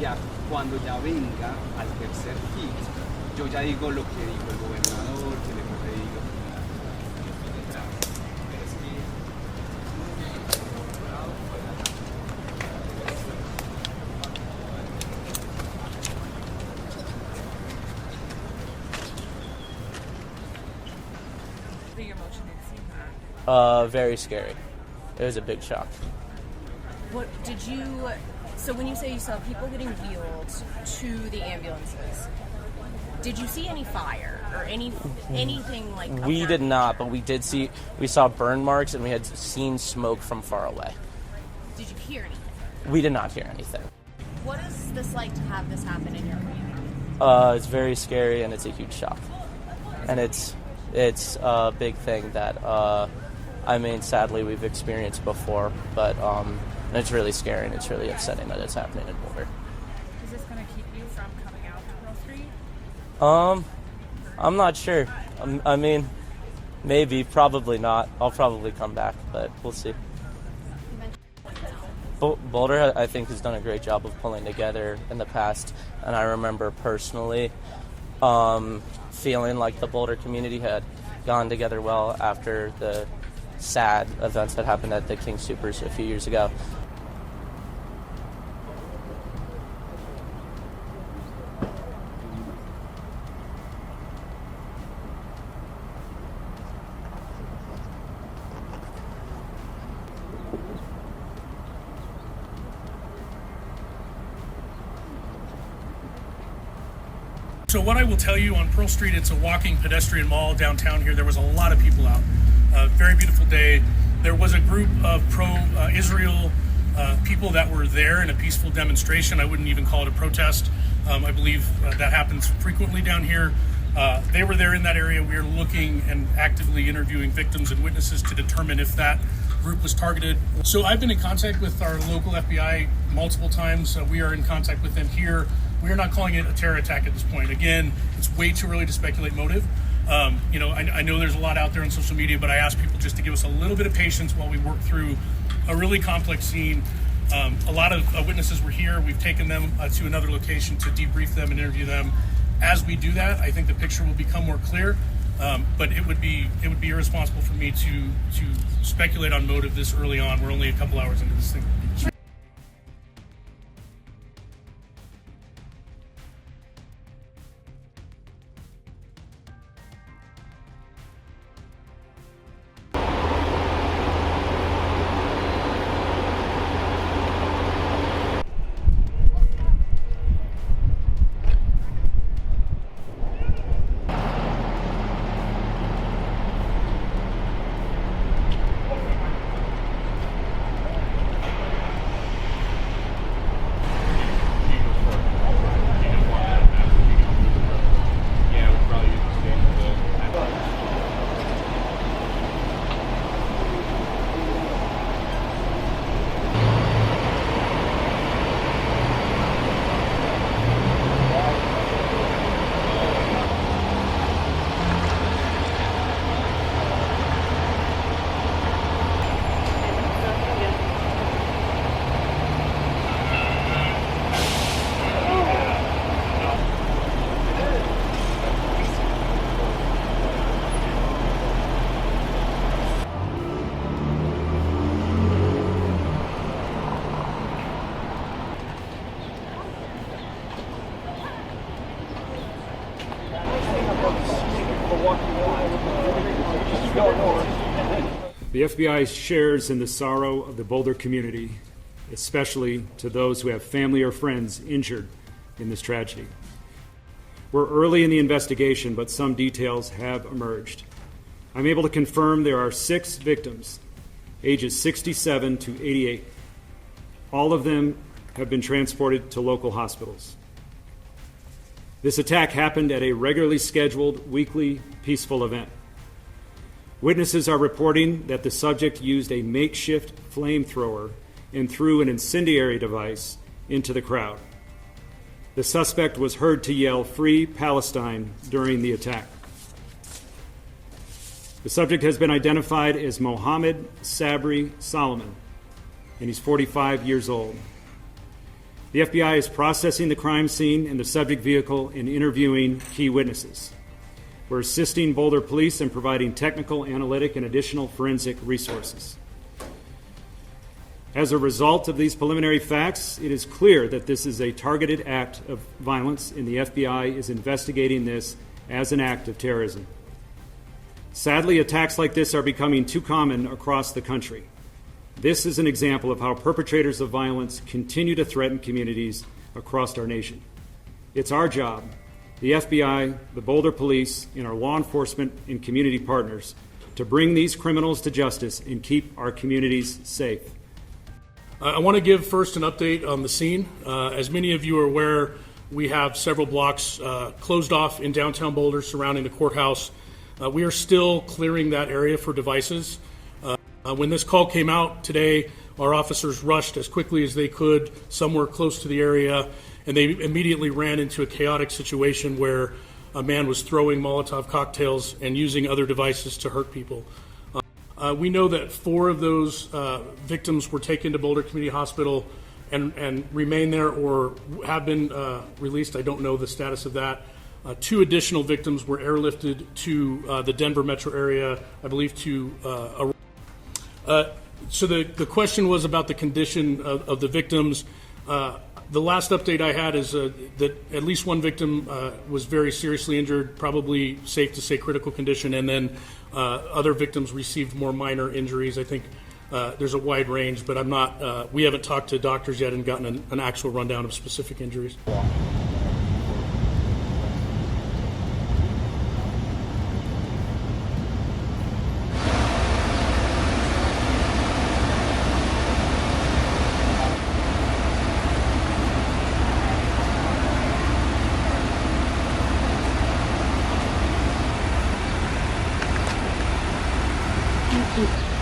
ya cuando ya venga al tercer hit, yo ya digo lo que dijo el gobernador, que le digo. Very scary. It was a big shock. What did you? So when you say you saw people getting wheeled to the ambulances, did you see any fire or anything like? We did not, but we saw burn marks and we had seen smoke from far away. Did you hear anything? We did not hear anything. What is this like to have this happen in your community? It's very scary and it's a huge shock, and it's a big thing that sadly we've experienced before, but it's really scary and it's really upsetting that it's happening in Boulder. Is this going to keep you from coming out to Pearl Street? I'm not sure. Maybe, probably not. I'll probably come back, but we'll see. Boulder, I think, has done a great job of pulling together in the past, and I remember personally feeling like the Boulder community had gone together well after the sad events that happened at the King Soopers a few years ago. So what I will tell you, on Pearl Street, it's a walking pedestrian mall downtown here. There was a lot of people out. Very beautiful day. There was a group of pro-Israel people that were there in a peaceful demonstration. I wouldn't even call it a protest. I believe that happens frequently down here. They were there in that area. We are looking and actively interviewing victims and witnesses to determine if that group was targeted. So I've been in contact with our local FBI multiple times. We are in contact with them here. We are not calling it a terror attack at this point. Again, it's way too early to speculate motive. I know there's a lot out there on social media, but I ask people just to give us a little bit of patience while we work through a really complex scene. A lot of witnesses were here. We've taken them to another location to debrief them and interview them. As we do that, I think the picture will become more clear. But it would be irresponsible for me to speculate on motive this early on. We're only a couple hours into this thing. The FBI shares in the sorrow of the Boulder community, especially to those who have family or friends injured in this tragedy. We're early in the investigation, but some details have emerged. I'm able to confirm there are 6 victims, ages 67 to 88. All of them have been transported to local hospitals. This attack happened at a regularly scheduled weekly peaceful event. Witnesses are reporting that the subject used a makeshift flamethrower and threw an incendiary device into the crowd. The suspect was heard to yell, "Free Palestine," during the attack. The subject has been identified as Mohamed Sabry Soliman, and he's 45 years old. The FBI is processing the crime scene and the subject vehicle and interviewing key witnesses. We're assisting Boulder Police in providing technical, analytic, and additional forensic resources. As a result of these preliminary facts, it is clear that this is a targeted act of violence, and the FBI is investigating this as an act of terrorism. Sadly, attacks like this are becoming too common across the country. This is an example of how perpetrators of violence continue to threaten communities across our nation. It's our job, the FBI, the Boulder Police, and our law enforcement and community partners, to bring these criminals to justice and keep our communities safe. I want to give first an update on the scene. As many of you are aware, we have several blocks closed off in downtown Boulder surrounding the courthouse. We are still clearing that area for devices. When this call came out today, our officers rushed as quickly as they could somewhere close to the area, and they immediately ran into a chaotic situation where a man was throwing Molotov cocktails and using other devices to hurt people. We know that 4 of those victims were taken to Boulder Community Hospital and remain there or have been released. I don't know the status of that. 2 additional victims were airlifted to the Denver metro area, I believe, to so the question was about the condition of the victims. The last update I had is that at least 1 victim was very seriously injured, probably safe to say critical condition, and then other victims received more minor injuries. I think there's a wide range, but I'm not. We haven't talked to doctors yet and gotten an actual rundown of specific injuries. Thank you.